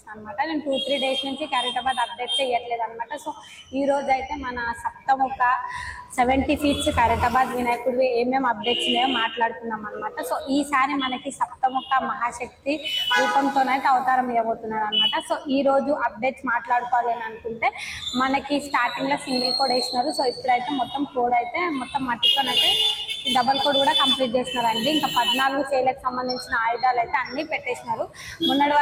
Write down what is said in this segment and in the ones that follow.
వచ్చేసాను అనమాట. నేను 2-3 డేస్ నుంచి ఖైరతాబాద్ అప్డేట్ చేయట్లేదు అనమాట. సో ఈ రోజు అయితే మన సప్తముఖ 70 ఫీట్స్ ఖైరతాబాద్ వినాయకుడివి ఏమేమి అప్డేట్స్ ఉన్నాయో మాట్లాడుతున్నాం అనమాట. సో ఈసారి మనకి సప్తముఖ మహాశక్తి రూపంతోనైతే అవతారం ఇవ్వబోతున్నారు అనమాట. సో ఈ రోజు అప్డేట్స్ మాట్లాడుకోవాలి అని అనుకుంటే మనకి స్టార్టింగ్ లో సింగిల్ కోడ్ వేసినారు. సో ఇప్పుడైతే మొత్తం కోడ్ అయితే మొత్తం మట్టితోనైతే డబల్ కోడ్ కూడా కంప్లీట్ చేసినారండి. ఇంకా 14 చేలకు సంబంధించిన ఆయుధాలు అయితే అన్ని పెట్టేసినారు. మొన్నటి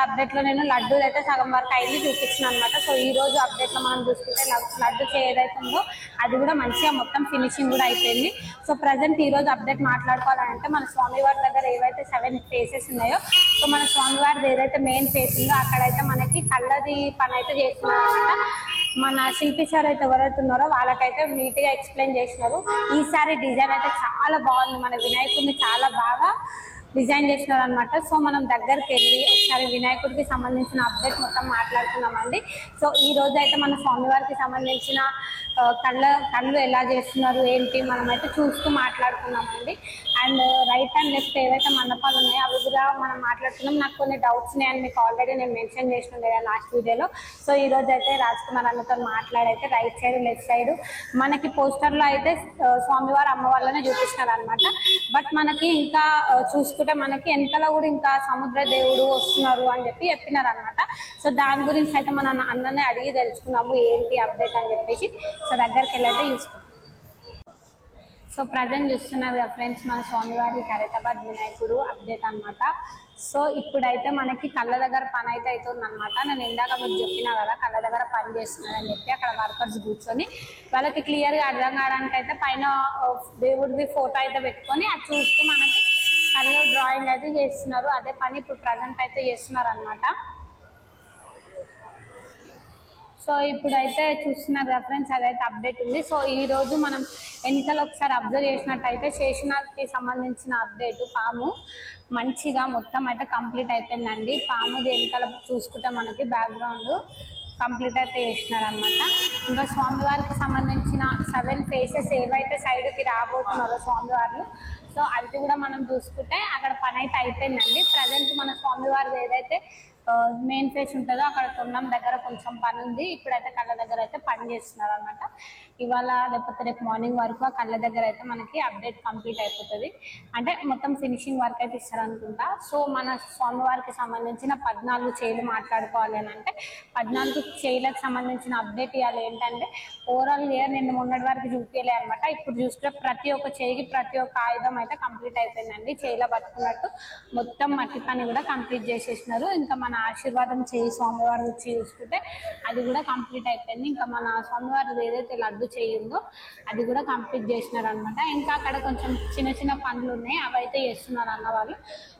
అప్డేట్ లో నేను లడ్డు అయితే సగం వరకు అయింది చూపించిన అనమాట. సో ఈ రోజు అప్డేట్ లో మనం చూసుకుంటే లడ్డు ఏదైతే ఉందో అది కూడా మంచిగా మొత్తం ఫినిషింగ్ కూడా అయిపోయింది. సో ప్రజెంట్ ఈ రోజు అప్డేట్ మాట్లాడుకోవాలంటే మన స్వామివారి దగ్గర ఏవైతే 7 ఫేసెస్ ఉన్నాయో, సో మన స్వామివారిది ఏదైతే మెయిన్ ఫేస్ ఉందో అక్కడైతే మనకి కళ్ళది పని అయితే చేస్తున్నారు అనమాట. మన శిల్పి సార్ అయితే ఎవరైతే ఉన్నారో వాళ్ళకైతే నీట్ గా ఎక్స్ప్లెయిన్ చేసినారు. ఈసారి డిజైన్ అయితే చాలా బాగుంది. మన వినాయకుడిని చాలా బాగా డిజైన్ చేసినారు అనమాట. సో మనం దగ్గరికి వెళ్ళి ఒకసారి వినాయకుడికి సంబంధించిన అప్డేట్ మొత్తం మాట్లాడుతున్నామండి. సో ఈ రోజు అయితే మన స్వామివారికి సంబంధించిన కళ్ళు ఎలా చేస్తున్నారు ఏంటి మనమైతే చూస్తూ మాట్లాడుతున్నామండి. అండ్ రైట్ అండ్ లెఫ్ట్ ఏవైతే మండపాలు ఉన్నాయో అవి కూడా మనం మాట్లాడుతున్నాం. నాకు కొన్ని డౌట్స్ ఉన్నాయని మీకు ఆల్రెడీ నేను మెన్షన్ చేసిన కదా లాస్ట్ వీడియోలో. సో ఈ రోజు అయితే రాజ్ కుమార్ అన్నతో మాట్లాడైతే రైట్ సైడ్ లెఫ్ట్ సైడ్ మనకి పోస్టర్లో అయితే స్వామివారు అమ్మవాళ్ళనే చూపిస్తున్నారు అనమాట. బట్ మనకి ఇంకా చూసుకుంటే మనకి వెనకాల కూడా ఇంకా సముద్ర దేవుడు వస్తున్నారు అని చెప్పినారు అనమాట. సో దాని గురించి అయితే మన అన్ననే అడిగి తెలుసుకున్నాము ఏంటి అప్డేట్ అని చెప్పేసి. సో దగ్గరికి వెళ్ళైతే చూసుకుంటాం. సో ప్రజెంట్ చూస్తున్నారు కదా ఫ్రెండ్స్, మన స్వామివారి ఖైరతాబాద్ వినాయకుడు అప్డేట్ అనమాట. సో ఇప్పుడైతే మనకి కళ్ళ దగ్గర పని అయితే అవుతుంది అనమాట. నేను ఇందాక మీకు చెప్పినా కదా కళ్ళ దగ్గర పని చేస్తున్నారని చెప్పి అక్కడ వర్కర్స్ కూర్చొని వాళ్ళకి క్లియర్గా అర్థం కావడానికి అయితే పైన దేవుడిది ఫోటో అయితే పెట్టుకొని అది చూస్తూ మనకి కళ్ళు డ్రాయింగ్ అయితే చేస్తున్నారు. అదే పని ఇప్పుడు ప్రజెంట్ అయితే చేస్తున్నారు అనమాట. సో ఇప్పుడైతే చూస్తున్నారు కదా ఫ్రెండ్స్, అదైతే అప్డేట్ ఉంది. సో ఈ రోజు మనం వెనకాల ఒకసారి అబ్జర్వ్ చేసినట్టయితే శేషనాథ్కి సంబంధించిన అప్డేట్ పాము మంచిగా మొత్తం అయితే కంప్లీట్ అయిపోయిందండి. పాముది వెనకాల చూసుకుంటే మనకి బ్యాక్గ్రౌండ్ కంప్లీట్ అయితే చేసినారనమాట. ఇంకా స్వామివారికి సంబంధించిన 7 ఫేసెస్ ఏవైతే సైడ్కి రాబోతున్నారో స్వామివారు, సో అది కూడా మనం చూసుకుంటే అక్కడ పని అయితే అయిపోయిందండి. ప్రజెంట్ మన స్వామివారిది ఏదైతే మెయిన్ ఫేస్ ఉంటుందో అక్కడ తొండం దగ్గర కొంచెం పని ఉంది. ఇప్పుడైతే కళ్ళ దగ్గర అయితే పని చేస్తున్నారు అనమాట. ఇవాళ లేకపోతే రేపు మార్నింగ్ వరకు ఆ కళ్ళ దగ్గర అయితే మనకి అప్డేట్ కంప్లీట్ అయిపోతుంది. అంటే మొత్తం ఫినిషింగ్ వర్క్ అయితే ఇస్తారనుకుంటా. సో మన స్వామివారికి సంబంధించిన 14 చేలు మాట్లాడుకోవాలి అని అంటే 14 చేలకు సంబంధించిన అప్డేట్ ఇవ్వాలి. ఏంటంటే ఓవరాల్ ఇయర్ నిన్న మొన్నటి వరకు చూపించలే అనమాట. ఇప్పుడు చూస్తే ప్రతి ఒక్క చేయికి ప్రతి ఒక్క ఆయుధం అయితే కంప్లీట్ అయిపోయిందండి. చేయిలో పట్టుకున్నట్టు మొత్తం మట్టి పని కూడా కంప్లీట్ చేసేసినారు. ఇంకా మన ఆశీర్వాదం చేయి స్వామివారు వచ్చి చూసుకుంటే అది కూడా కంప్లీట్ అయిపోయింది. ఇంకా మన స్వామివారి ఏదైతే లడ్డు చేయిందో అది కూడా కంప్లీట్ చేసినారు అనమాట. ఇంకా అక్కడ కొంచెం చిన్న చిన్న పనులు ఉన్నాయి, అవి అయితే చేస్తున్నారు అన్నవాళ్ళు.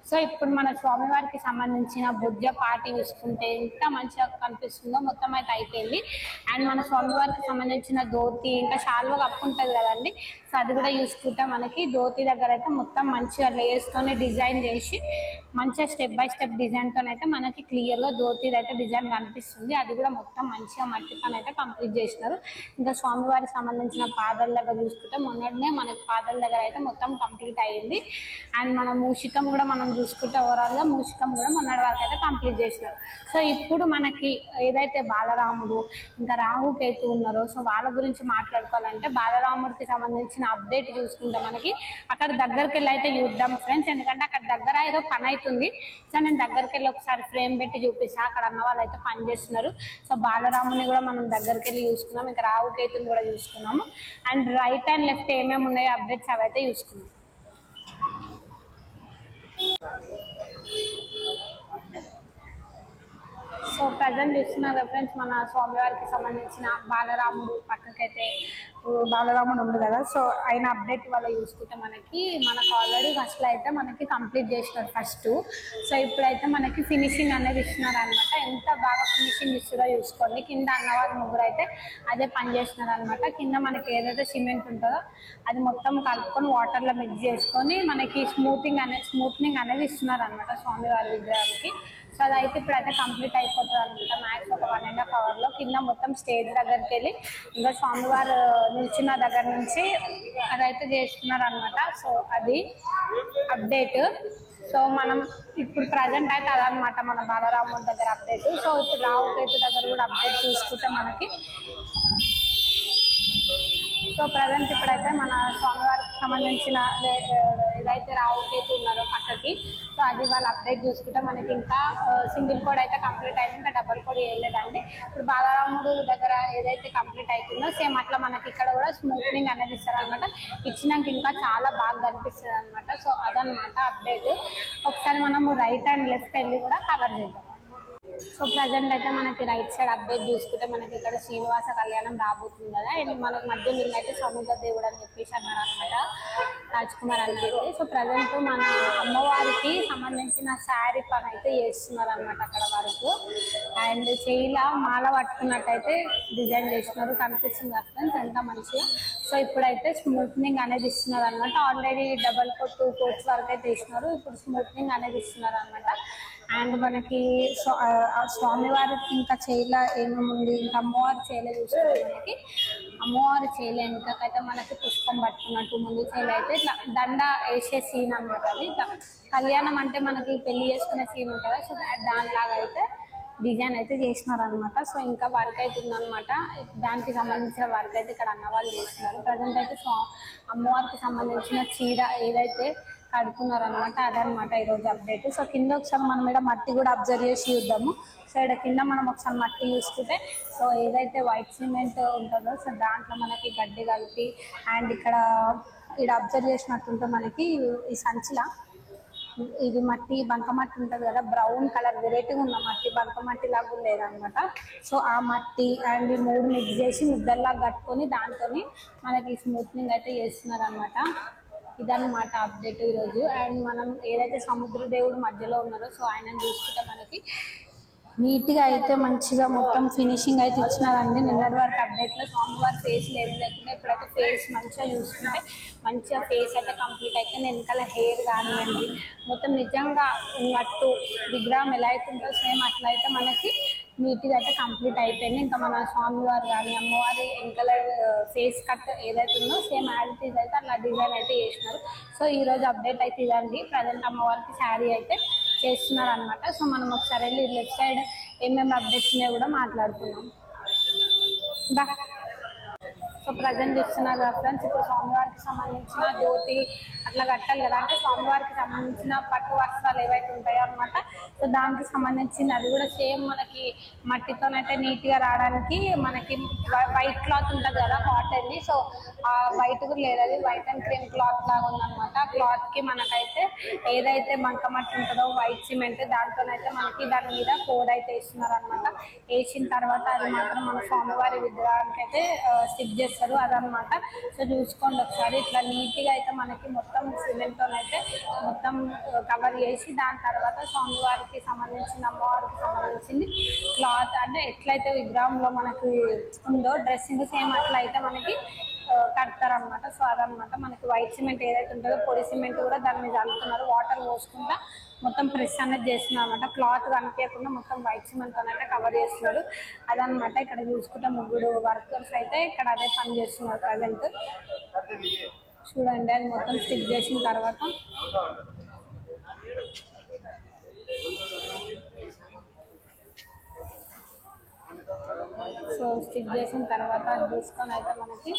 సో ఇప్పుడు మన స్వామివారికి సంబంధించిన బుజ్జ పాటి చూసుకుంటే ఎంత మంచిగా కనిపిస్తుందో మొత్తం అయితే అయిపోయింది. అండ్ మన స్వామివారికి సంబంధించిన ధోతి ఇంకా శాల్వ కప్పు ఉంటుంది కదండి, సో అది కూడా చూసుకుంటే మనకి ధోతి దగ్గర అయితే మొత్తం మంచిగా లేస్తోనే డిజైన్ చేసి మంచిగా స్టెప్ బై స్టెప్ డిజైన్తో అయితే మనకి క్లియర్గా ధోతి అయితే డిజైన్ కనిపిస్తుంది. అది కూడా మొత్తం మంచిగా మట్టి పని అయితే కంప్లీట్ చేసినారు. ఇంకా స్వామివారికి సంబంధించిన పాదాల దగ్గర చూసుకుంటే మొన్ననే మనకి పాదాల దగ్గర అయితే మొత్తం కంప్లీట్ అయ్యింది. అండ్ మన మూషికం కూడా మనం చూసుకుంటే ఓవరాల్గా మూషికం కూడా మొన్నటి వరకు అయితే కంప్లీట్ చేసినారు. సో ఇప్పుడు మనకి ఏదైతే బాలరాముడు ఇంకా రాహుకేతు ఉన్నారో సో వాళ్ళ గురించి మాట్లాడుకోవాలంటే బాలరాముడికి సంబంధించిన అప్డేట్ చూసుకుంటే మనకి అక్కడ దగ్గరికి వెళ్ళి అయితే చూద్దాం ఫ్రెండ్స్. ఎందుకంటే అక్కడ దగ్గర ఏదో పని అవుతుంది. సో నేను దగ్గరికి వెళ్ళి ఒకసారి ఫ్రేమ్ పెట్టి చూపిస్తాను. అక్కడ అన్న వాళ్ళు అయితే పని చేస్తున్నారు. సో బాలరాముని కూడా మనం దగ్గరికి వెళ్ళి చూసుకున్నాం, ఇంకా రాహుకేతుని కూడా చూసుకున్నాము. అండ్ రైట్ అండ్ లెఫ్ట్ ఏమేమి ఉన్నాయో అప్డేట్స్ అవైతే చూసుకున్నాం. సో ప్రజెంట్ చూస్తున్నారు ఫ్రెండ్స్, మన స్వామివారికి సంబంధించిన బాలరాముడు పక్కకైతే బాలరాముడు ఉంది కదా, సో ఆయన అప్డేట్ వల్ల చూసుకుంటే మనకు ఆల్రెడీ ఫస్ట్లో అయితే మనకి కంప్లీట్ చేసినారు ఫస్ట్. సో ఇప్పుడైతే మనకి ఫినిషింగ్ అనేది ఇస్తున్నారు అనమాట. ఎంత బాగా ఫినిషింగ్ ఇస్తారో చూసుకోండి. కింద అన్నవారు ముగ్గురు అయితే అదే పని చేస్తున్నారు అనమాట. కింద మనకి ఏదైతే సిమెంట్ ఉంటుందో అది మొత్తం కలుపుకొని వాటర్లో మిక్స్ చేసుకొని మనకి స్మూత్నింగ్ అనేది ఇస్తున్నారు అనమాట స్వామివారి విగ్రహానికి. సో అదైతే ఇప్పుడైతే కంప్లీట్ అయిపోతుంది అనమాట. మ్యాక్స్ ఒక 1.5 అవర్లో కింద మొత్తం స్టేజ్ దగ్గరికి వెళ్ళి ఇంకా స్వామివారు నిల్చున్న దగ్గర నుంచి అదైతే చేస్తున్నారు అనమాట. సో అది అప్డేట్. సో మనం ఇప్పుడు ప్రజెంట్ అయితే అదనమాట మన బాలరాముడి దగ్గర అప్డేట్. సో ఇప్పుడు రావుకేతు దగ్గర కూడా అప్డేట్ చూసుకుంటే మనకి, సో ప్రజెంట్ ఇప్పుడైతే మన స్వామివారికి సంబంధించిన ఏదైతే రావుకేతు ఉన్నారో పక్కకి, సో అది వాళ్ళ అప్డేట్ చూసుకుంటే మనకి ఇంకా సింగిల్ కోడ్ అయితే కంప్లీట్ అయింది, ఇంకా డబల్ కోడ్ వేయలేదండి. ఇప్పుడు బాలరాముడు దగ్గర ఏదైతే కంప్లీట్ అవుతుందో సేమ్ అట్లా మనకి ఇక్కడ కూడా స్మూత్నింగ్ అనేది ఇస్తారు అనమాట. ఇచ్చినాక ఇంకా చాలా బాగా కనిపిస్తుంది అనమాట. సో అదనమాట అప్డేట్. ఒకసారి మనము రైట్ అండ్ లెఫ్ట్ వెళ్ళి కూడా కవర్ చేద్దాం. సో ప్రజెంట్ అయితే మనకి రైట్ సైడ్ అప్డేట్ చూసుకుంటే మనకి ఇక్కడ శ్రీనివాస కళ్యాణం రాబోతుంది కదా, అండ్ మనకు మధ్య నిన్నైతే సముద్ర దేవుడు అని చెప్పేసి అన్నారు అనమాట రాజ్ కుమార్ అన్న అయితే. సో ప్రజెంట్ మన అమ్మవారికి సంబంధించిన శారీ పని అయితే చేస్తున్నారు అనమాట అక్కడ వరకు. అండ్ చేయిలా మాల పట్టుకున్నట్టయితే డిజైన్ చేస్తున్నారు, కనిపిస్తుంది అసలు ఎంత మంచిగా. సో ఇప్పుడైతే స్మూత్నింగ్ అనేది ఇస్తున్నారు అనమాట. ఆల్రెడీ డబల్ కోట్ 2 కోట్స్ వరకు అయితే ఇస్తున్నారు, ఇప్పుడు స్మూత్నింగ్ అనేది ఇస్తున్నారు అనమాట. అండ్ మనకి స్వామివారికి ఇంకా చేయలే ఏమేమి, ఇంకా అమ్మవారి చేయలే చూసుకుంటే మనకి అమ్మవారి చేయలే ఇంకైతే మనకి పుష్పం పట్టుకున్నట్టు ముందు చేయలే అయితే ఇట్లా దండ వేసే సీన్ అనమాట. అది కళ్యాణం అంటే మనకి పెళ్లి చేసుకునే సీన్ ఉంటుంది, సో దానిలాగా అయితే డిజైన్ అయితే చేసినారు అనమాట. సో ఇంకా వర్క్ అయితే ఉందన్నమాట, దానికి సంబంధించిన వర్క్ అయితే ఇక్కడ అన్నవాళ్ళు చేస్తున్నారు. ప్రజెంట్ అయితే అమ్మవారికి సంబంధించిన చీర ఏదైతే కడుతున్నారు అనమాట, అదనమాట ఈరోజు అప్డేట్. సో కింద ఒకసారి మనం ఇక్కడ మట్టి కూడా అబ్జర్వ్ చేసి చూద్దాము. సో ఇక్కడ కింద మనం ఒకసారి మట్టి చూసుకుంటే, సో ఏదైతే వైట్ సిమెంట్ ఉంటుందో సో దాంట్లో మనకి గడ్డి కలిపి, అండ్ ఇక్కడ అబ్జర్వ్ చేసినట్టుంటే మనకి ఈ సంచిలా ఇది మట్టి బంకమట్టి ఉంటుంది కదా, బ్రౌన్ కలర్ వెరైటీగా ఉన్న మట్టి, బంకమట్టి లాగా లేదనమాట. సో ఆ మట్టి అండ్ 3 మిక్స్ చేసి ముద్దల్లా కట్టుకొని దాంతో మనకి స్మూత్నింగ్ అయితే చేస్తున్నారు అనమాట. ఇదన్నమాట అప్డేట్ ఈరోజు. అండ్ మనం ఏదైతే సముద్ర దేవుడు మధ్యలో ఉన్నారో సో ఆయన చూసుకుంటే మనకి నీట్గా అయితే మంచిగా మొత్తం ఫినిషింగ్ అయితే ఇచ్చినారండి. నిన్నటి వరకు అప్డేట్లో స్వామివారి ఫేస్ లేదు లేకుండా ఇప్పుడైతే ఫేస్ మంచిగా చూసుకుంటే మంచిగా ఫేస్ అయితే కంప్లీట్ అయితే వెనకాల హెయిర్ కానివ్వండి మొత్తం నిజంగా ఉన్నట్టు విగ్రహం ఎలా అయితే ఉంటుందో సేమ్ అట్లా అయితే మనకి నీట్గా అయితే కంప్లీట్ అయిపోయింది. ఇంకా మన స్వామివారు కానీ అమ్మవారి వెనకాల ఫేస్ కట్ ఏదైతే ఉందో సేమ్ యాజ్ ఇట్ అయితే అలా డిజైన్ అయితే చేసినారు. సో ఈరోజు అప్డేట్ అయితే ఇదండి. ప్రజెంట్ అమ్మవారికి శారీ అయితే చేస్తున్నారు అనమాట. సో మనం ఒకసారి వెళ్ళి లెఫ్ట్ సైడ్ ఏమేమి అప్డేట్స్ ఉన్నాయో కూడా మాట్లాడుకున్నాం. సో ప్రజెంట్ చూస్తున్నారు కదా ఫ్రెండ్స్, ఇప్పుడు స్వామివారికి సంబంధించిన జ్యోతి అట్లా కట్టాలి కదా, అంటే స్వామివారికి సంబంధించిన పట్టు వస్త్రాలు ఏవైతే ఉంటాయో అనమాట. సో దానికి సంబంధించిన అది కూడా సేమ్ మనకి మట్టితోనైతే నీట్గా రావడానికి మనకి వైట్ క్లాత్ ఉంటుంది కదా కాటన్, సో ఆ వైట్ కూడా లేదు, అది వైట్ అండ్ క్రీమ్ క్లాత్ లాగా ఉందన్నమాట. ఆ క్లాత్కి మనకైతే ఏదైతే బంకమట్టి ఉంటుందో వైట్ సిమెంట్ దాంతోనైతే మనకి దాని మీద కోడ్ అయితే వేస్తున్నారు అనమాట. వేసిన తర్వాత అది మాత్రం మన స్వామివారి విగ్రహానికి అయితే స్టిక్ చేస్తారు అదనమాట. సో చూసుకోండి ఒకసారి ఇట్లా నీట్గా అయితే మనకి మొత్తం సిమెంట్తో అయితే మొత్తం కవర్ చేసి దాని తర్వాత స్వామివారికి సంబంధించిన అమ్మవారికి సంబంధించింది క్లాత్ అంటే ఎట్లయితే విగ్రహంలో మనకి ఉందో డ్రెస్సింగ్ సేమ్ అట్లా అయితే మనకి కడతారనమాట. సో అదనమాట మనకి వైట్ సిమెంట్ ఏదైతే ఉంటుందో పొడి సిమెంట్ కూడా దాని మీద చల్లుతున్నారు, వాటర్ పోసుకుంటా మొత్తం ప్రెస్ అనేది చేస్తున్నారు అనమాట. క్లాత్ కనిపించకుండా మొత్తం వైట్ సిమెంట్ అయితే కవర్ చేస్తున్నారు అదనమాట. ఇక్కడ చూసుకుంటే 3 వర్కర్స్ అయితే ఇక్కడ అదే పని చేస్తున్నారు ప్రజెంట్. చూడండి అది మొత్తం స్టిక్ చేసిన తర్వాత సో స్టిక్ చేసిన తర్వాత అది తీసుకొని అయితే మనకి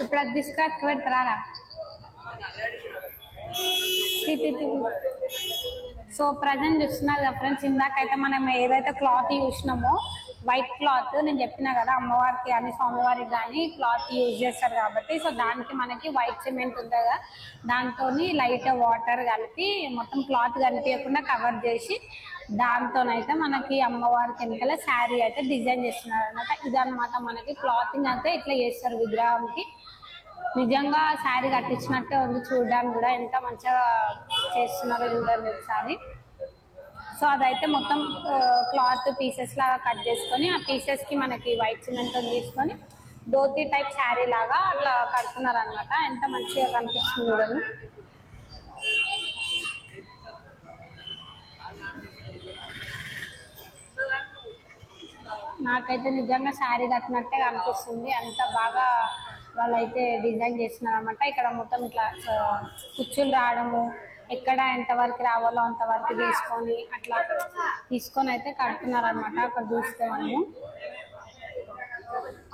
ఇప్పుడు అది తీసుకు పెడతారా. సో ప్రజెంట్ చూస్తున్నారు కదా ఫ్రెండ్స్, ఇందాకైతే మనం ఏదైతే క్లాత్ చూసినామో వైట్ క్లాత్ నేను చెప్పినా కదా అమ్మవారికి కానీ స్వామివారికి కానీ క్లాత్ యూజ్ చేస్తారు కాబట్టి సో దానికి మనకి వైట్ సిమెంట్ ఉంటుంది కదా దాంతో లైట్ వాటర్ కలిపి మొత్తం క్లాత్ కనిపించకుండా కవర్ చేసి దాంతోనైతే మనకి అమ్మవారికి వెనకాల శారీ అయితే డిజైన్ చేస్తున్నారు అనమాట. ఇదన్నమాట మనకి క్లాతింగ్ అయితే ఇట్లా చేస్తారు విగ్రహానికి. నిజంగా శారీ కట్టించినట్టే ఉంది, చూడడానికి కూడా ఎంత మంచిగా చేస్తున్నారో చూడండి ఒకసారి. సో అదైతే మొత్తం క్లాత్ పీసెస్ లాగా కట్ చేసుకొని ఆ పీసెస్ కి మనకి వైట్ సిమెంట్ తీసుకొని ధోతి టైప్ శారీ లాగా అట్లా కడుతున్నారు అనమాట. ఎంత మంచిగా కనిపిస్తుంది చూడండి. నాకైతే నిజంగా శారీ కట్టినట్టే కనిపిస్తుంది, అంత బాగా వాళ్ళైతే డిజైన్ చేస్తున్నారు అనమాట. ఇక్కడ మొత్తం ఇట్లా కుచ్చులు రావడము, ఎక్కడ ఎంతవరకు రావాలో అంతవరకు తీసుకొని అయితే కడుతున్నారు అనమాట. అక్కడ చూస్తే మనము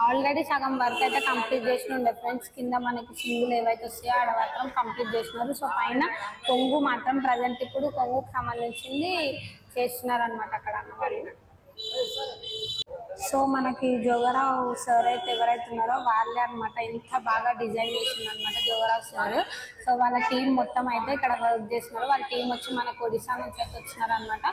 ఆల్రెడీ సగం వర్క్ అయితే కంప్లీట్ చేసి ఉండే ఫ్రెండ్స్. కింద మనకి సింగులు ఏవైతే వస్తాయో ఆడ మాత్రం కంప్లీట్ చేసినారు. సో పైన కొంగు మాత్రం ప్రజెంట్ ఇప్పుడు కొంగుకు సంబంధించింది చేస్తున్నారు అనమాట అక్కడ అన్నవాళ్ళు. సో మనకి జోగరావు సార్ అయితే ఎవరైతే ఉన్నారో వాళ్ళే అనమాట ఇంత బాగా డిజైన్ చేసింది అనమాట జోగరావు సార్. సో వాళ్ళ టీం మొత్తం అయితే ఇక్కడ వర్క్ చేస్తున్నారు. వాళ్ళ టీం వచ్చి మనకు ఒడిశా నుంచి అయితే వచ్చినారు అనమాట.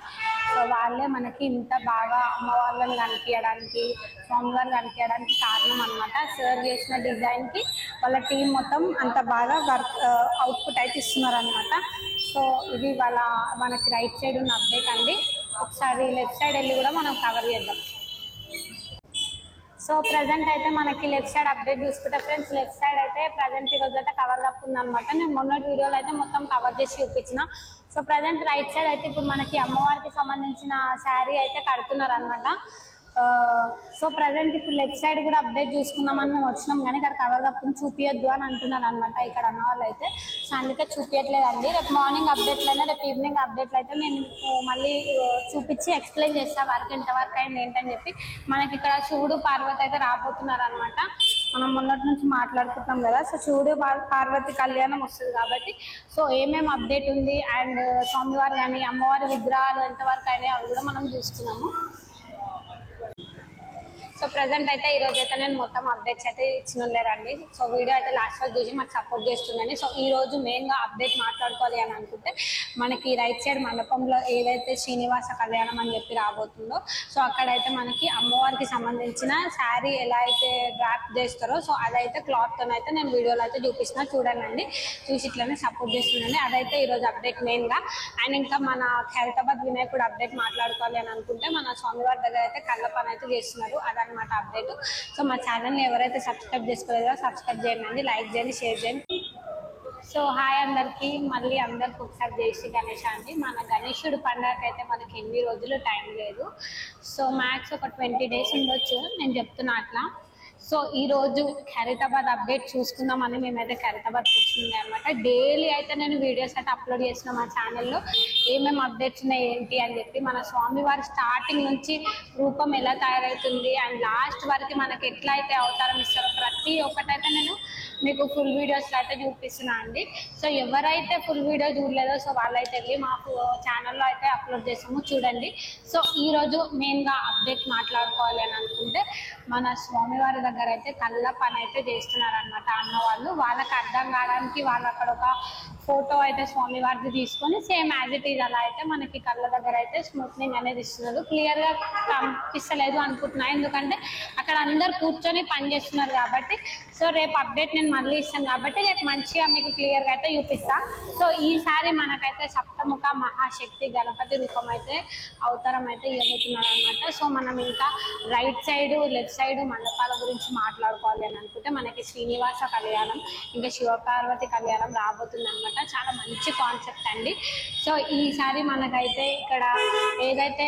సో వాళ్ళే మనకి ఇంత బాగా అమ్మవాళ్ళని కనిపించడానికి స్వామివారు కనిపించడానికి కారణం అనమాట. సార్ చేసిన డిజైన్ కి వాళ్ళ టీం మొత్తం అంత బాగా వర్క్ అవుట్పుట్ అయితే ఇస్తున్నారు అనమాట. సో ఇది మనకి రైట్ సైడ్ ఉన్న అప్డేట్ అండి. ఒకసారి లెఫ్ట్ సైడ్ వెళ్ళి కూడా మనం కవర్ చేద్దాం. సో ప్రజెంట్ అయితే మనకి లెఫ్ట్ సైడ్ అప్డేట్ చూసుకుంటే ఫ్రెండ్స్, లెఫ్ట్ సైడ్ అయితే ప్రజెంట్ ఈ రోజు అయితే కవర్ అప్ ఉందన్నమాట. నేను మొన్నటి వీడియోలో అయితే మొత్తం కవర్ చేసి చూపించిన. సో ప్రజెంట్ రైట్ సైడ్ అయితే ఇప్పుడు మనకి అమ్మవారికి సంబంధించిన శారీ అయితే కడుతున్నారు అనమాట. సో ప్రజెంట్ ఇప్పుడు లెఫ్ట్ సైడ్ కూడా అప్డేట్ చూసుకుందామని మేము వచ్చినాం, కానీ ఇక్కడ కవర్ కప్పుని చూపించద్దు అని అంటున్నారు అనమాట ఇక్కడ అన్న వాళ్ళు అయితే. సో అందుకే చూపించట్లేదండి. రేపు మార్నింగ్ అప్డేట్లైనా రేపు ఈవినింగ్ అప్డేట్లు అయితే నేను మళ్ళీ చూపించి ఎక్స్ప్లెయిన్ చేస్తాను వర్క్ ఎంతవరకు అయింది ఏంటని చెప్పి. మనకి ఇక్కడ శివుడు పార్వతి అయితే రాబోతున్నారు అనమాట. మనం మొన్నటి నుంచి మాట్లాడుకుంటున్నాం కదా. సో శివుడు పార్వతి కళ్యాణం వస్తుంది కాబట్టి సో ఏమేమి అప్డేట్ ఉంది అండ్ స్వామివారు కానీ అమ్మవారి విగ్రహాలు ఎంతవరకు అయినాయి అవి కూడా మనం చూస్తున్నాము. సో ప్రజెంట్ అయితే ఈ రోజు అయితే నేను మొత్తం అప్డేట్స్ అయితే ఇచ్చినండి. సో వీడియో అయితే లాస్ట్ వరకు చూసి మాకు సపోర్ట్ చేస్తుందండి. సో ఈ రోజు మెయిన్ గా అప్డేట్ మాట్లాడుకోవాలి అని అనుకుంటే మనకి రైట్ సైడ్ మండపంలో ఏదైతే శ్రీనివాస కళ్యాణం అని చెప్పి రాబోతుందో సో అక్కడైతే మనకి అమ్మవారికి సంబంధించిన శారీ ఎలా అయితే డ్రాప్ చేస్తారో సో అదైతే క్లాత్ తో అయితే నేను వీడియోలో అయితే చూపిస్తున్నా, చూడండి. చూసి ఇట్లనే సపోర్ట్ చేస్తుందండి. అదైతే ఈ రోజు అప్డేట్ మెయిన్ గా. అండ్ ఇంకా మన ఖైరతాబాద్ వినాయకుడు అప్డేట్ మాట్లాడుకోవాలి అని అనుకుంటే మన స్వామివారి దగ్గర అయితే కళ్ళ పని అయితే చేస్తున్నారు, అదనమాట అప్డేట్. సో మా ఛానల్ని ఎవరైతే సబ్స్క్రైబ్ చేసుకోలేదో సబ్స్క్రైబ్ చేయండి, లైక్ చేయండి, షేర్ చేయండి. సో హాయ్ అందరికి, మళ్ళీ అందరికి ఒకసారి జై శ్రీ గణేష్ అండి. మన గణేశుడు పండుగకి అయితే మనకి ఎన్ని రోజులు టైం లేదు. సో మ్యాక్స్ ఒక 20 days ఉండొచ్చు, నేను చెప్తున్నా అట్లా. సో ఈ రోజు ఖైరతాబాద్ అప్డేట్ చూసుకుందామని మేమైతే ఖైరతాబాద్ కూర్చుంది అనమాట. డైలీ అయితే నేను వీడియోస్ అయితే అప్లోడ్ చేసిన మా ఛానల్లో ఏమేమి అప్డేట్స్ ఉన్నాయి ఏంటి అని చెప్పి. మన స్వామివారి స్టార్టింగ్ నుంచి రూపం ఎలా తయారవుతుంది అండ్ లాస్ట్ వరకు మనకి ఎట్లా అయితే అవతారం ఇస్తారో ప్రతి ఒక్కటైతే నేను మీకు ఫుల్ వీడియోస్లో అయితే చూపిస్తున్నా అండి. సో ఎవరైతే ఫుల్ వీడియో చూడలేదో సో వాళ్ళైతే వెళ్ళి మాకు ఛానల్లో అయితే అప్లోడ్ చేస్తాము, చూడండి. సో ఈరోజు మెయిన్గా అప్డేట్ మాట్లాడుకోవాలి అని అనుకుంటే మన స్వామివారి దగ్గర అయితే కళ్ళ పని అయితే చేస్తున్నారనమాట అన్న వాళ్ళు. వాళ్ళకి అర్థం కావడానికి వాళ్ళు అక్కడ ఒక ఫోటో అయితే స్వామివారిది తీసుకొని సేమ్ యాజ్ ఇట్ ఈజ్ అలా అయితే మనకి కళ్ళ దగ్గర అయితే స్మూత్నింగ్ అనేది ఇస్తున్నారు. క్లియర్గా కనిపిస్తలేదు అనుకుంటున్నా, ఎందుకంటే అక్కడ అందరు కూర్చొని పని చేస్తున్నారు కాబట్టి. సో రేపు అప్డేట్ నేను మళ్ళీ ఇస్తాను కాబట్టి రేపు మంచిగా మీకు క్లియర్గా అయితే చూపిస్తా. సో ఈసారి మనకైతే సప్తముఖ మహాశక్తి గణపతి రూపం అయితే అవతారం అయితే ఇవ్వబోతున్నారు అనమాట. సో మనం ఇంకా రైట్ సైడ్ లెఫ్ట్ సైడ్ మండపాల గురించి మాట్లాడుకోవాలి అని అనుకుంటే మనకి శ్రీనివాస కళ్యాణం ఇంకా శివపార్వతి కళ్యాణం రాబోతుంది అనమాట. చాలా మంచి కాన్సెప్ట్ అండి. సో ఈసారి మనకైతే ఇక్కడ ఏదైతే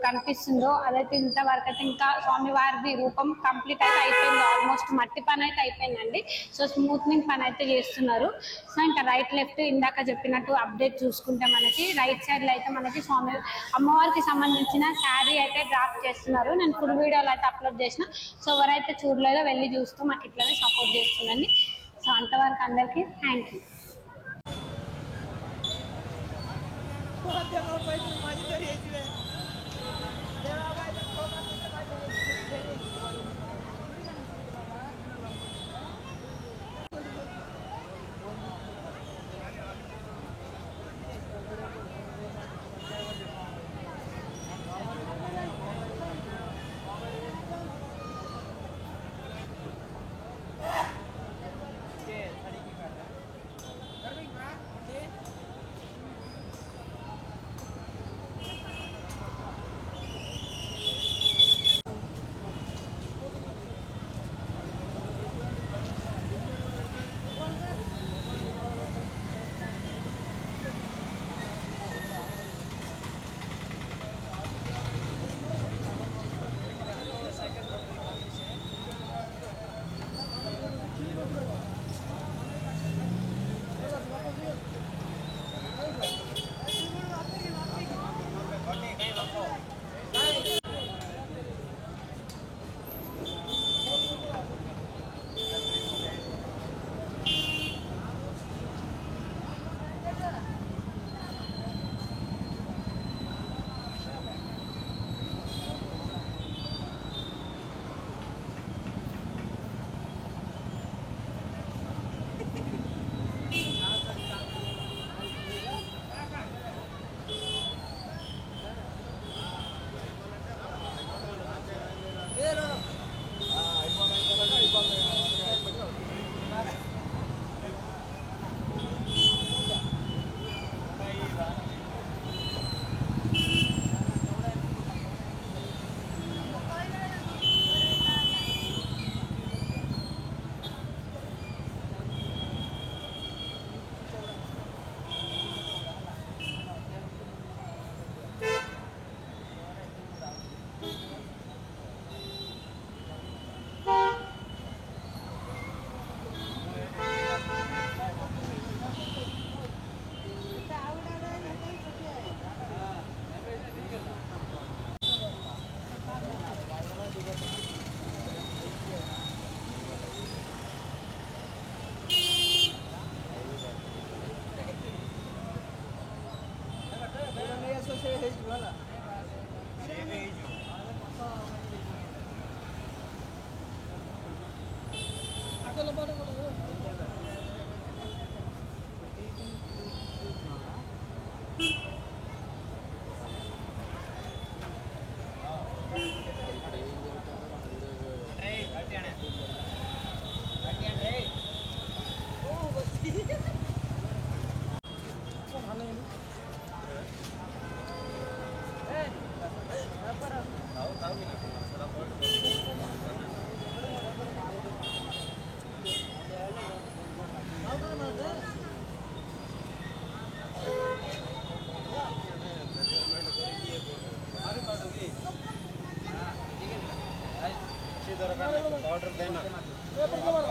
కనిపిస్తుందో అదైతే ఇంతవరకు అయితే ఇంకా స్వామివారి రూపం కంప్లీట్ అయితే అయిపోయింది, ఆల్మోస్ట్ మట్టి పని అయితే అయిపోయిందండి. సో స్మూత్నింగ్ పని అయితే చేస్తున్నారు. సో ఇంకా రైట్ లెఫ్ట్ ఇందాక చెప్పినట్టు అప్డేట్ చూసుకుంటే మనకి రైట్ సైడ్ లో అయితే మనకి అమ్మవారికి సంబంధించిన శారీ అయితే డ్రాప్ చేస్తున్నారు. నేను ఫుల్ వీడియోలో అయితే అప్లోడ్ చేసిన. సో ఎవరైతే చూడలేదో వెళ్ళి చూస్తూ మాకు ఇట్లనే సపోర్ట్ చేస్తుందండి. సో అంతవరకు అందరికీ thank you. Porra, tem uma coisa mais diferente, velho.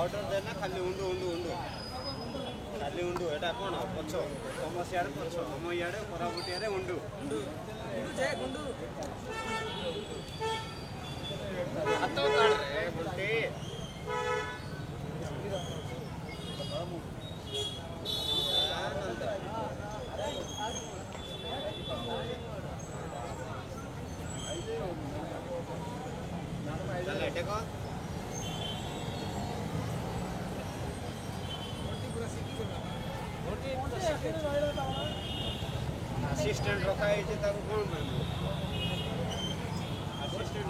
Order देना खाली उंडू उंडू उंडू खाली उंडू एटा कोन पछ समस्या रे पछ हम याडे पराबुटी रे उंडू उंडू उंडू जे गुंडू हातो काढ रे बुंटी चल एटे को असिस्टेंट रखा है कौन असिस्टेंट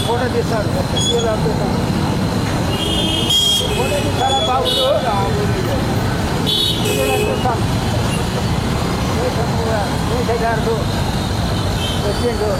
ఫోటో తీస్తాడు ఫోటో చాలా బాగుంది గారు వచ్చిండు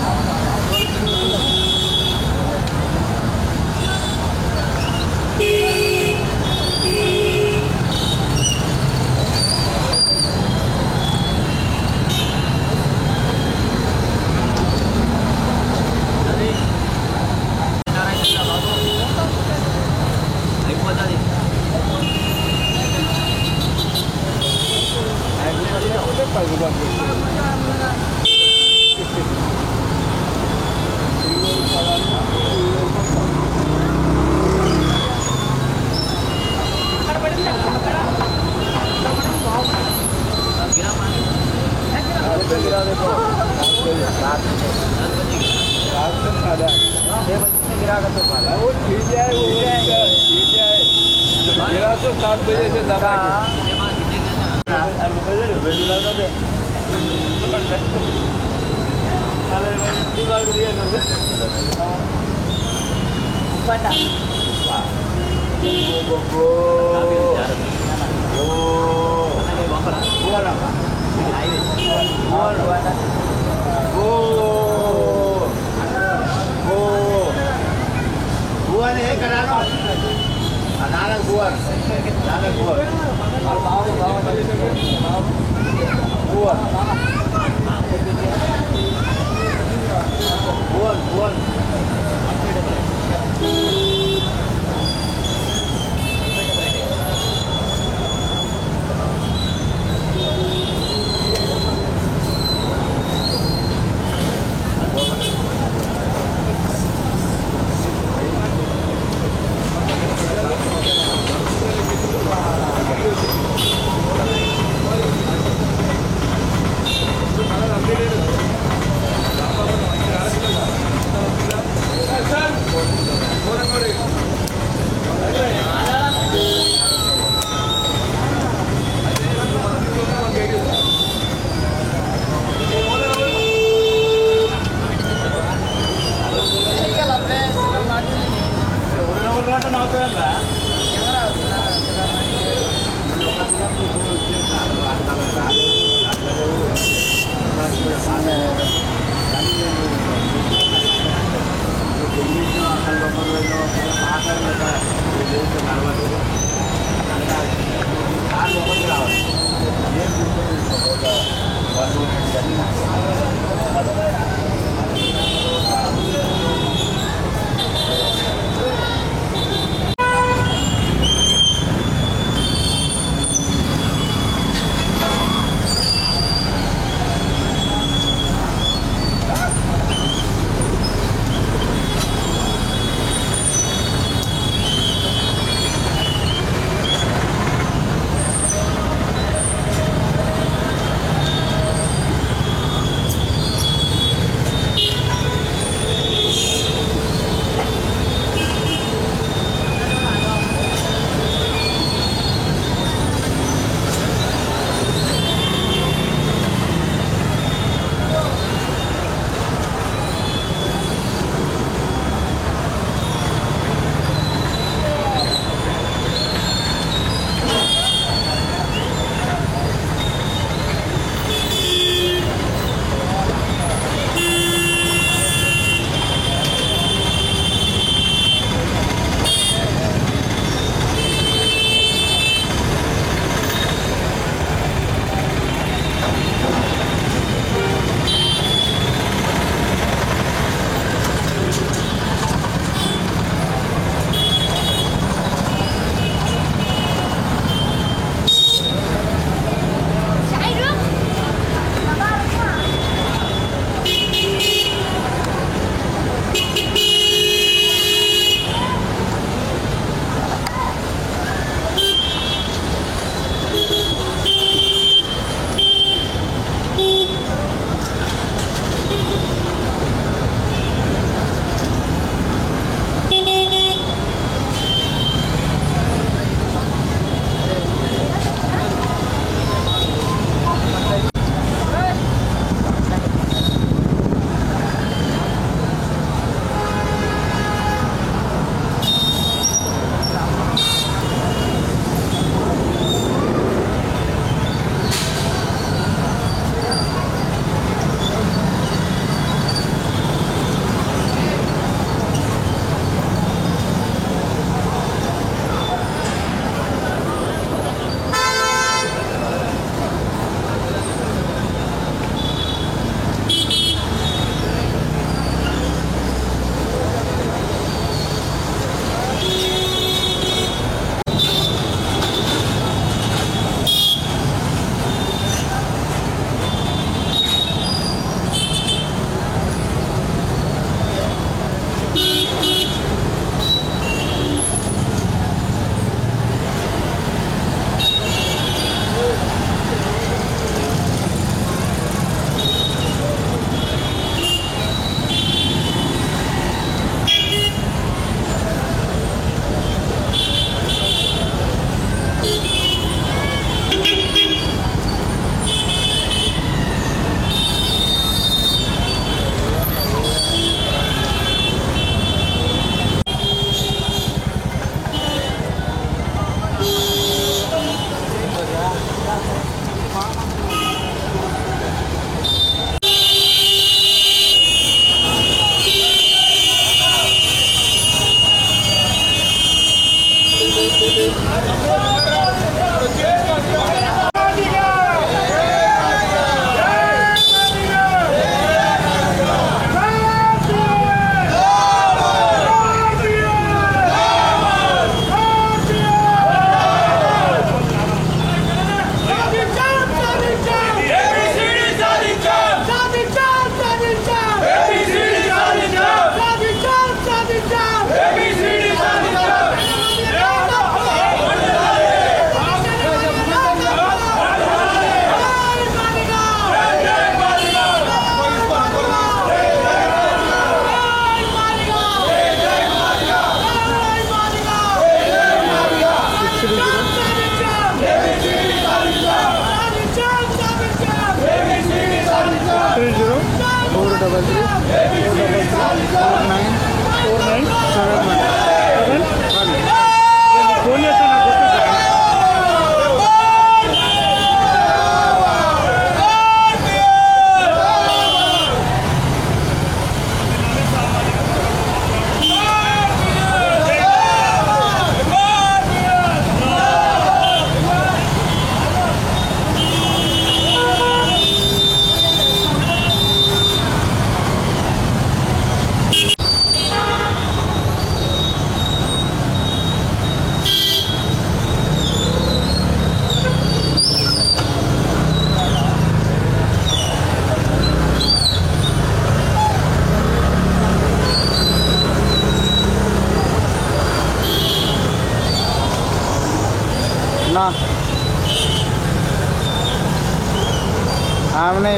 ఆమెనే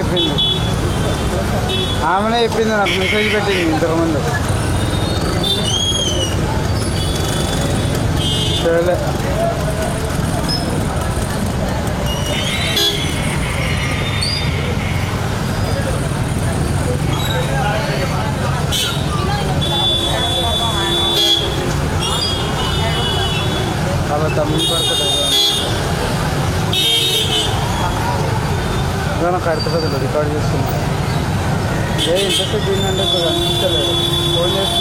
చెప్పింది నాకు మెసేజ్ పెట్టింది ఇంతకుముందు. సరే అలా తమ్ముడు పడుతుంది నాకు అర్థపడదు రికార్డ్ చేస్తున్నా. ఇంతసేపు ఏంటంటే అనిపించలేదు. ఫోన్ చేసి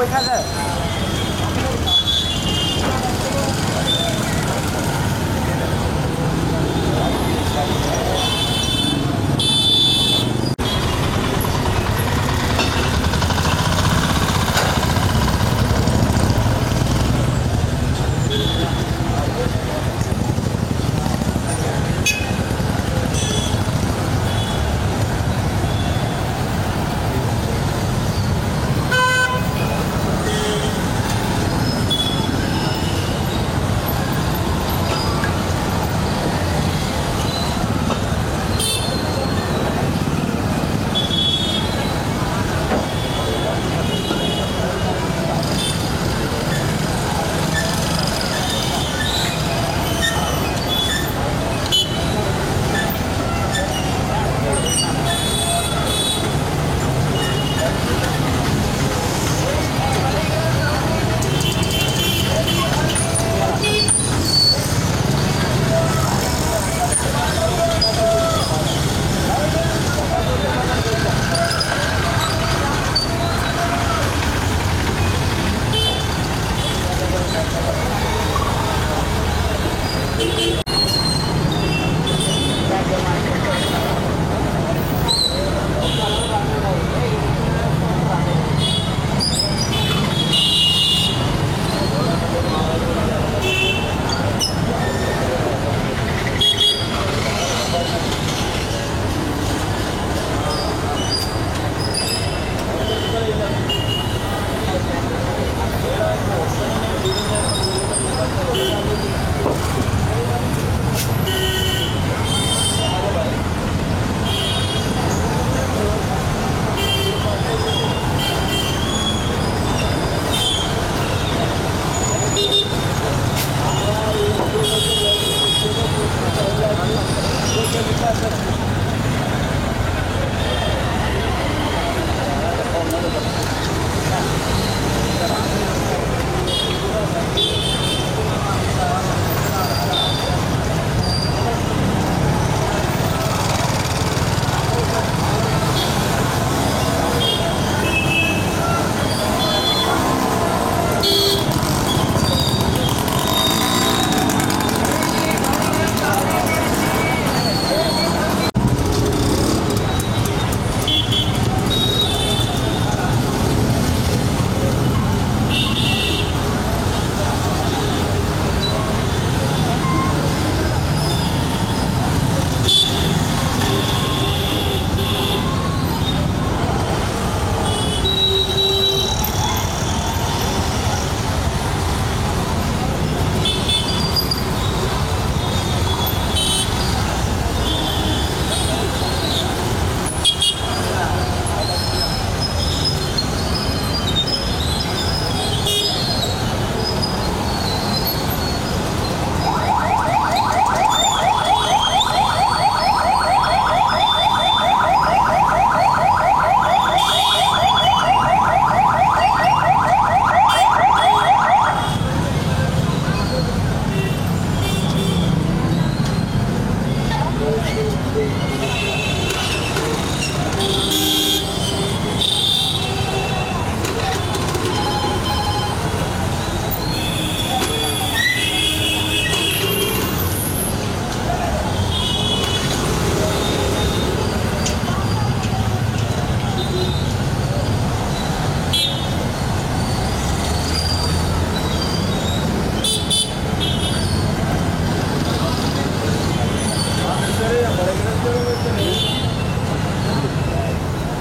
पैसा दे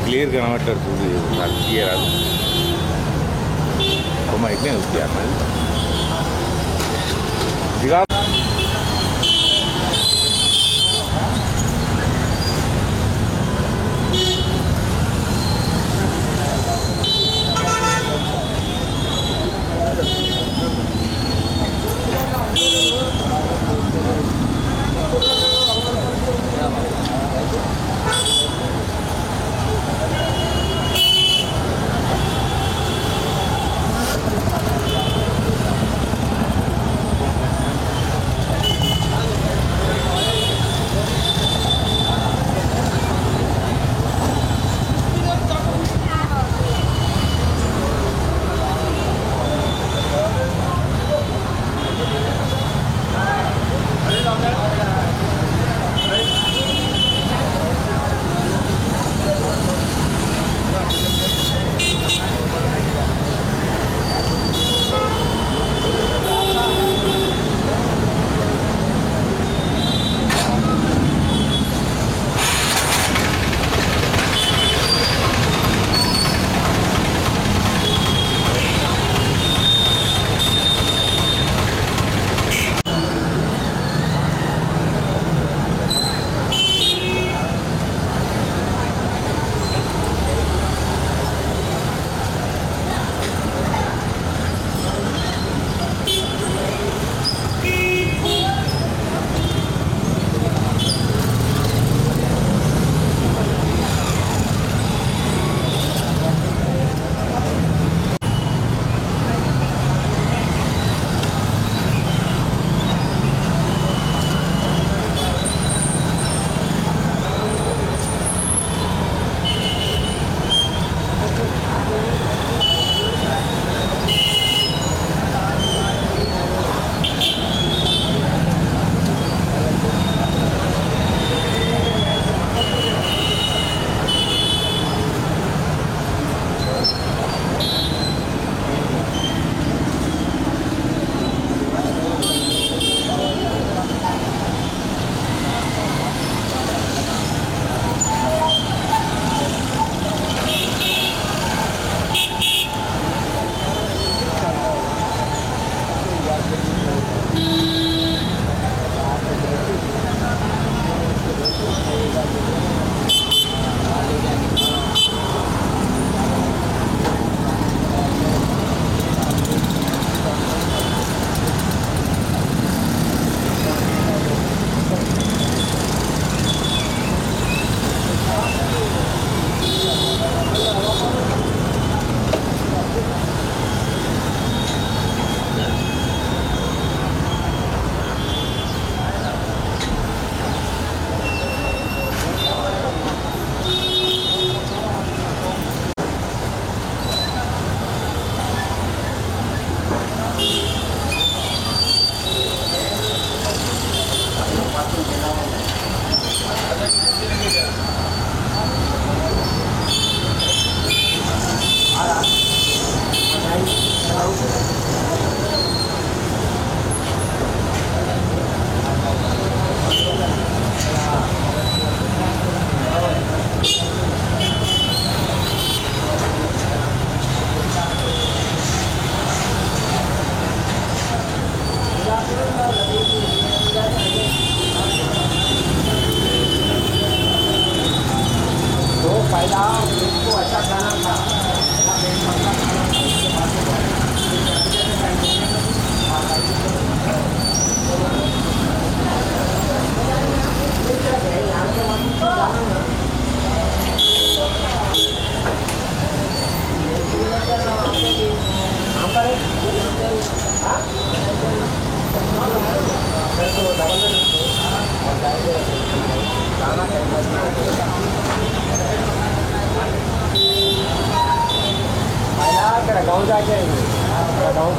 क्लियर कनबट्టారు చూడు నాకు క్లియర్ అది como అయితే ఉంది అన్నది దిగా अక్కడ గౌన్ దాకా గౌన్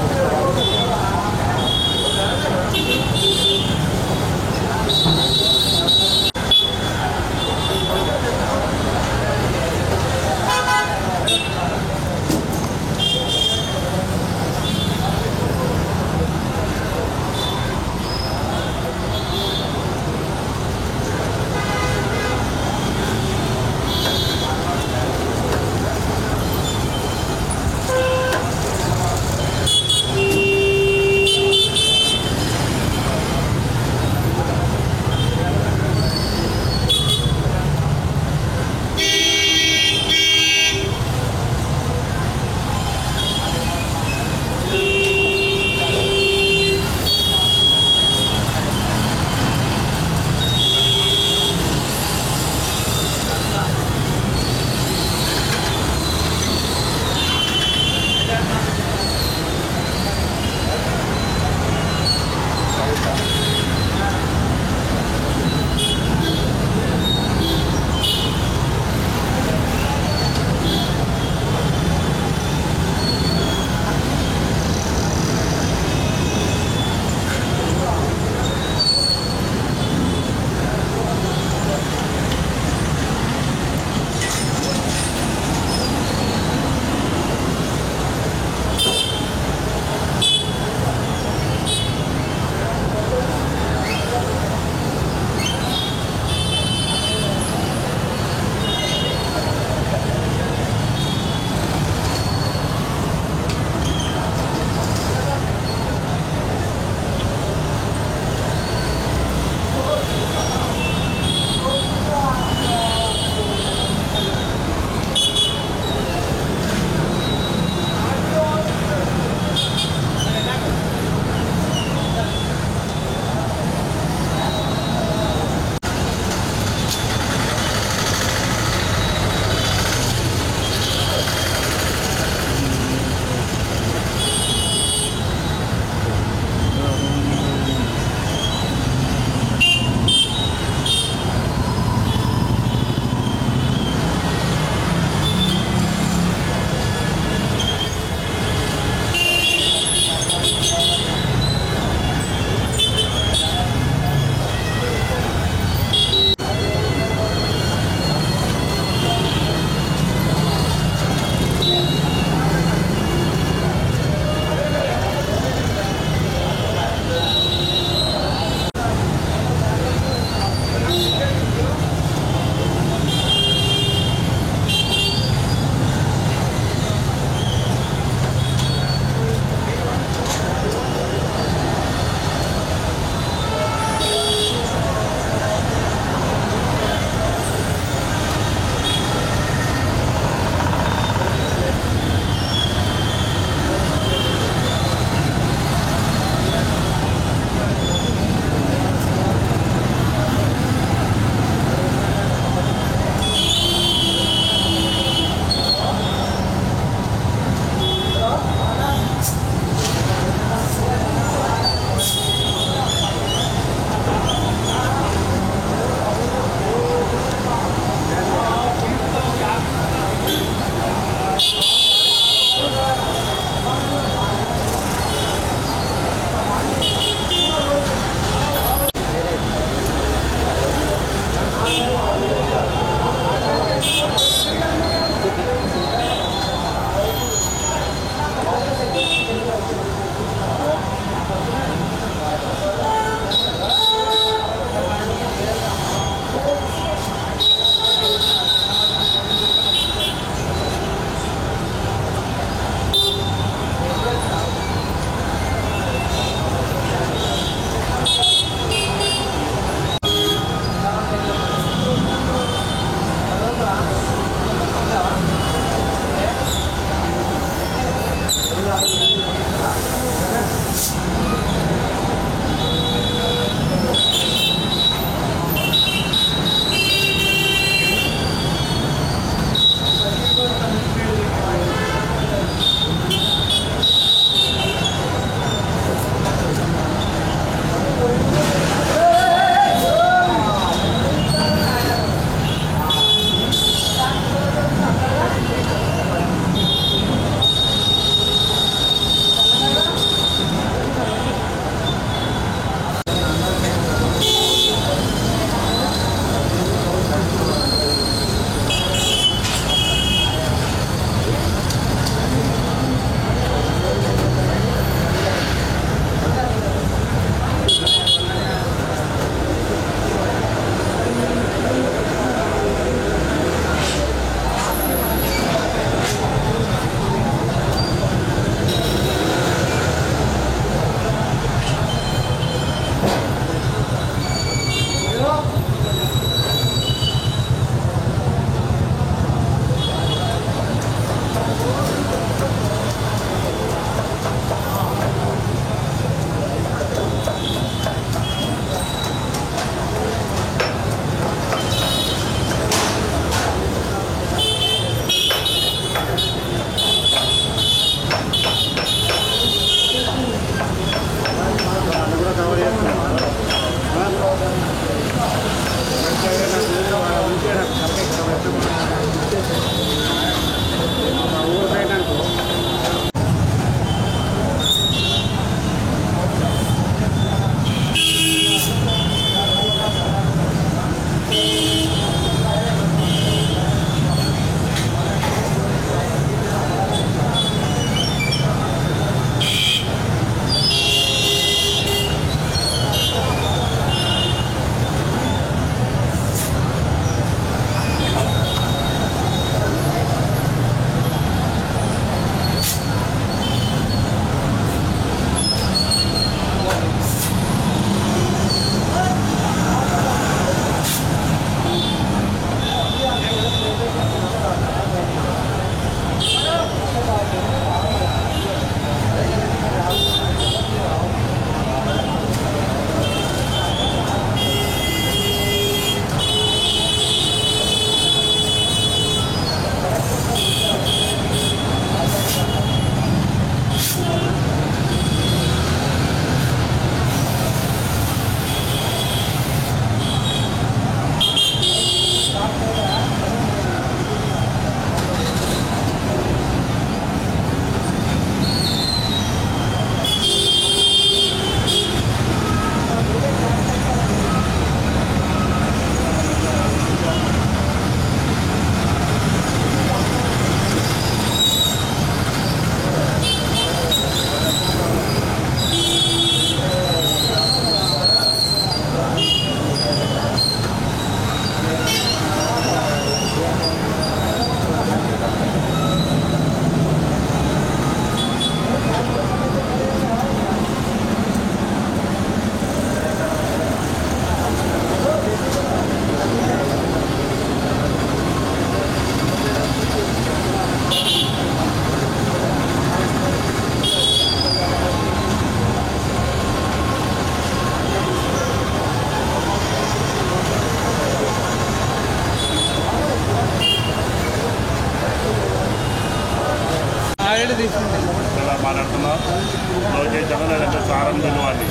క్లోజ్ చేయించాను, లేదంటే సారం తినవాలి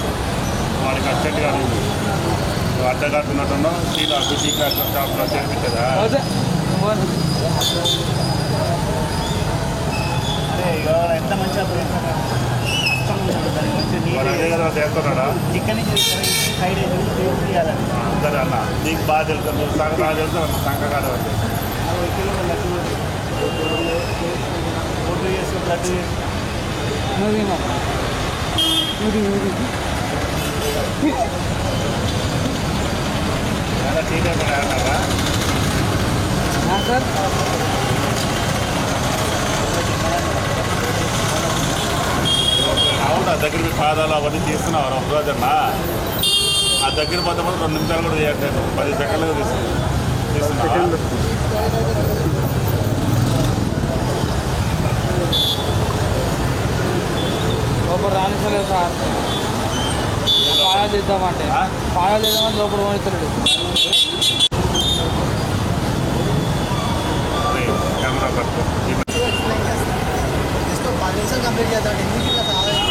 వాడికి అర్జెంట్గా నువ్వు అడ్డగడుతున్నట్టున్నా సీలో అభిషీ షాప్లో చేర్పించదా? ఎంత మంచిగా అదే కదా చేస్తున్నాడా సైడ్ తీయాలని అందరూ అన్న నీకు బాగా తెలుసు, నువ్వు సంఘ బాగా తెలుసు, సంఘ కాదు అంటే 40 కిలోల ఫోటో చేసి బ్లడ్ చాలా చేయలేకుండా అన్నారా? సార్ అవును, ఆ దగ్గర మీ పాదాలు అవన్నీ తీస్తున్నావు ఒక రోజన్నా ఆ దగ్గర పోతే 2 నిమిషాలు కూడా చేయట్లేదు, 10 సెకండ్లుగా తీస్తున్నా. లోపల రానిస్తలేదు సార్. పాయాలు తీద్దామంటే పాయాలు తీద్దామంటే లోపల పోనిస్తలేడు. కెమెరా పట్టుకో. 10 నిమిషాలు కంప్లీట్ చేద్దాం. ఎందుకు ఇట్లా సాధారణ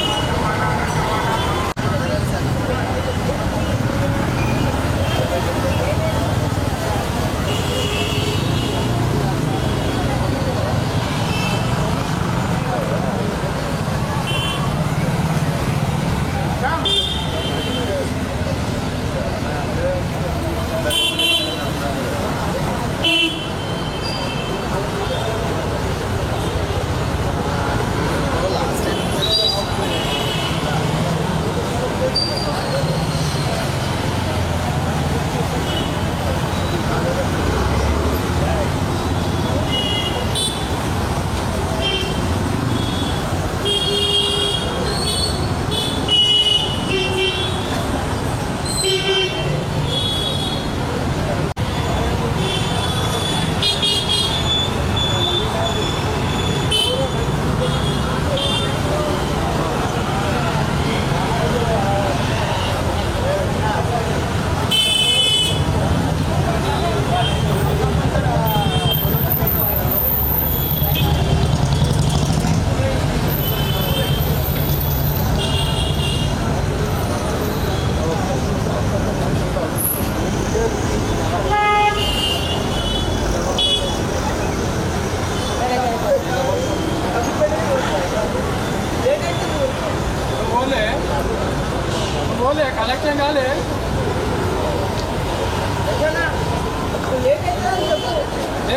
बोले कलेक्शन काले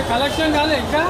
कलेक्शन काले ఇంకా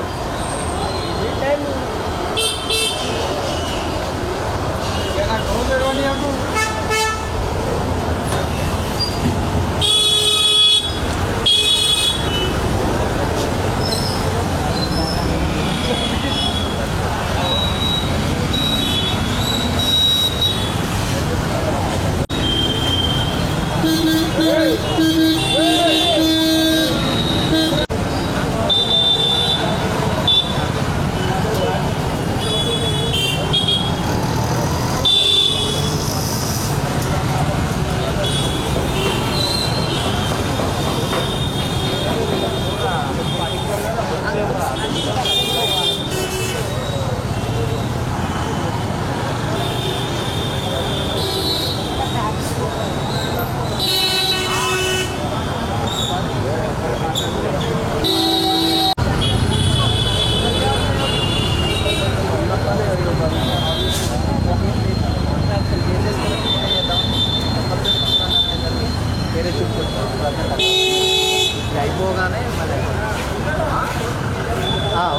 అయిపోగానే మళ్ళీ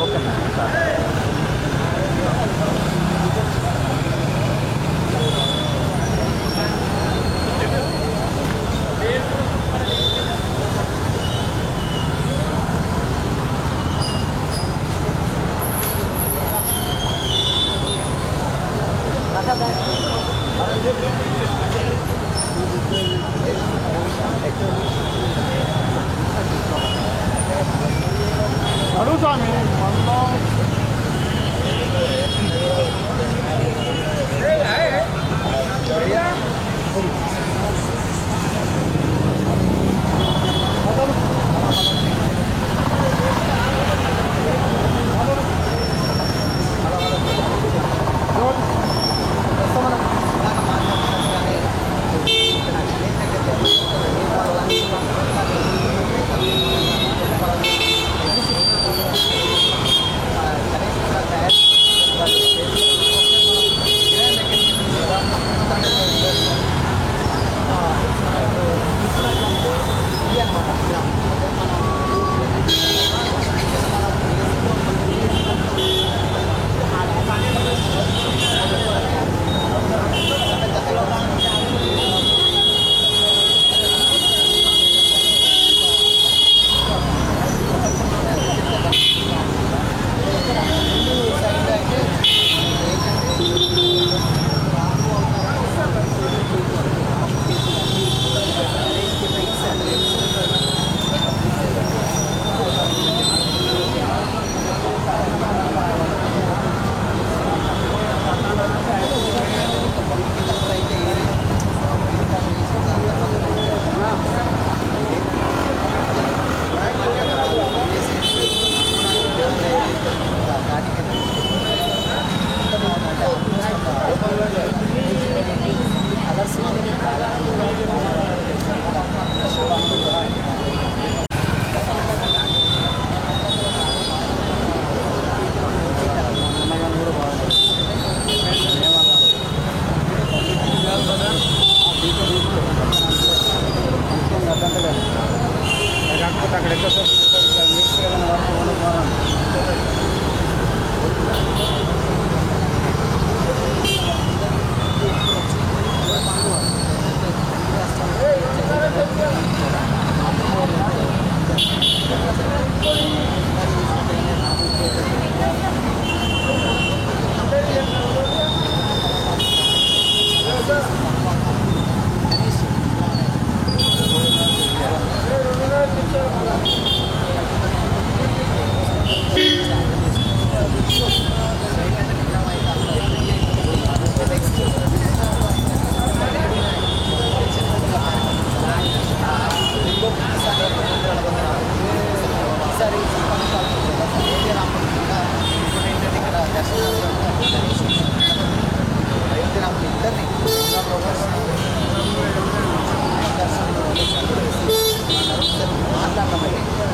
ఓకే అడుగుతాను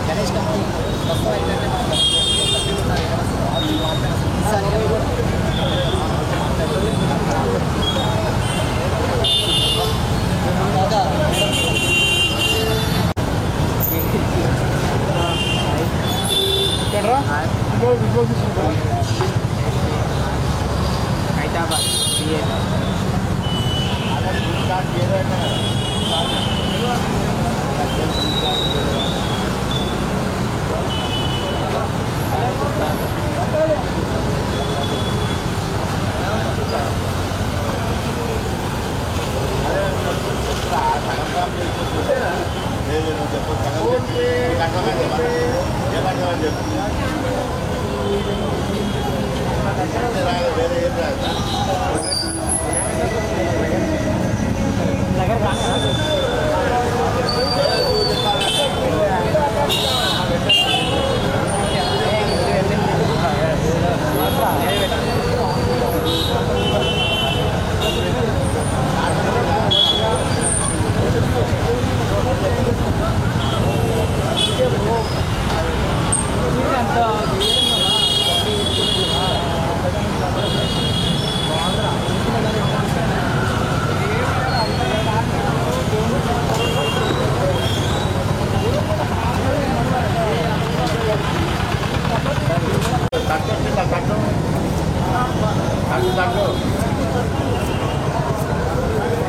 గణేష్ కంపెనీ ప్రస్తుతం ఏంటంటే హైదరాబాద్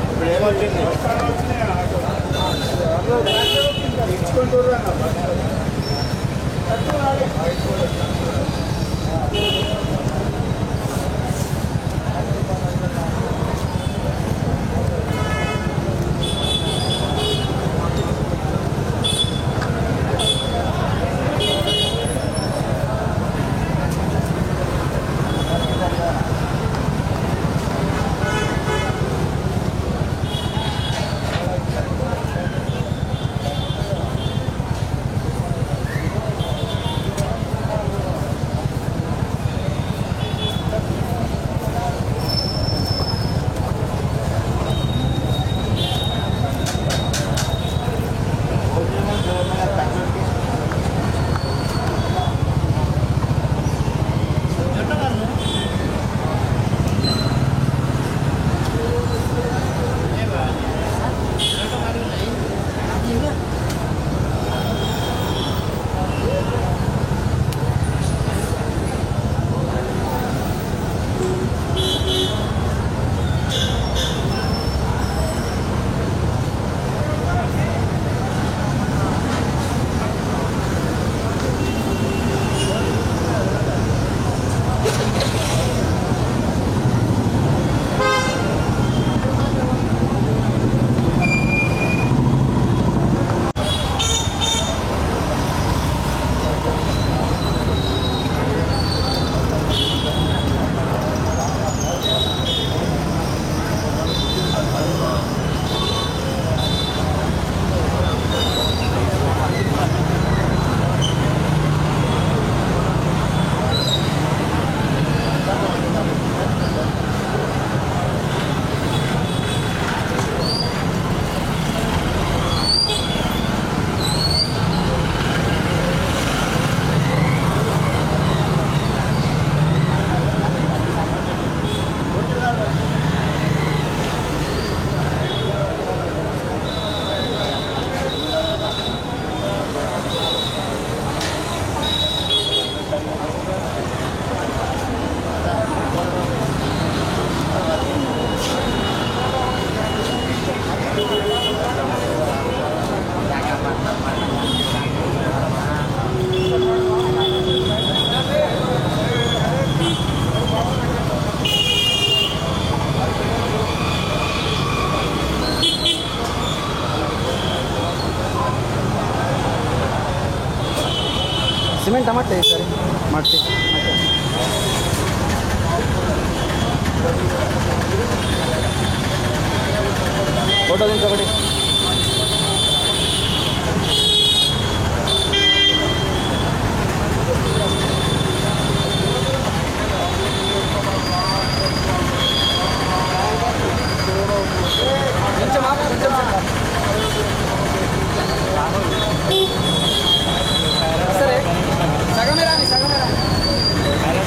ఇప్పుడు ఏమొచ్చింది సిమెంట్ టమాటా సరే మట్టి ఫోటో దించబడి సరే సగమే రాని సగమే రాని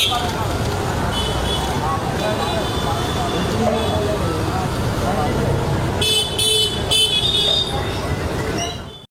చేస్తాం